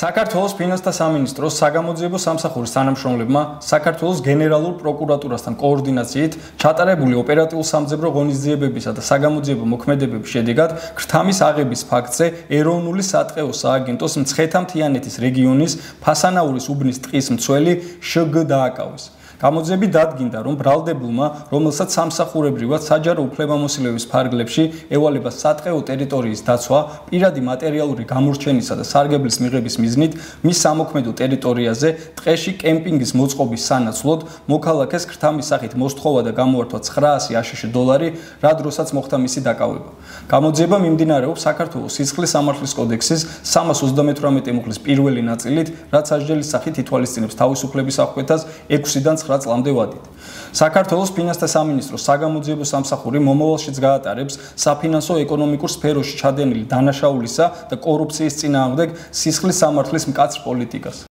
საქართველოს ფინანსთა სამინისტროს საგამოძიებო სამსახურის თანამშრომლებმა საქართველოს გენერალურ პროკურატურასთან კოორდინაციით ჩატარებული ოპერატიულ-სამძებრო ღონისძიებებისა და საგამოძიებო მოქმედებების შედეგად ქრთამის აღების ფაქტზე ეროვნული სატყეო სააგენტოს მცხეთა-მთიანეთის რეგიონის ფასანაურის უბნის ტყის მცველი შგ დააკავეს. გამოძიები დადგინდა, რომ ბრალდებულმა, რომელსაც სამსახურებრივად საჯარო უფლებამოსილების ფარგლებში ევალება სატყეო ტერიტორიის დაცვა, პირადი მატერიალური გამორჩენისა და სარგებლის მიღების მიზნით, მის სამოქმედო ტერიტორიაზე ტყეში კემპინგის მოწყობის სანაცვლოდ მოქალაქეს ქრთამის სახით მოსთხოვა და გამოართვა $900 აშშ, რა დროსაც მოხდა მისი დაკავება. გამოძიება მიმდინარეობს საქართველოს სისხლის სამართლის კოდექსის 338 მუხლის პირველი ნაწილით, რაც სასჯელის სახით ითვალისწინებს თავისუფლების აღკვეთას 6-დან 9 წლამდე ვადით. საქართველოს ფინანსთა სამინისტროს საგამოძიებო სამსახური მომავალშიც გაატარებს საფინანსო ეკონომიკურ სფეროში ჩადენილი დანაშაულისა და კორუფციის წინააღმდეგ სისხლის სამართლის მკაცრ პოლიტიკას.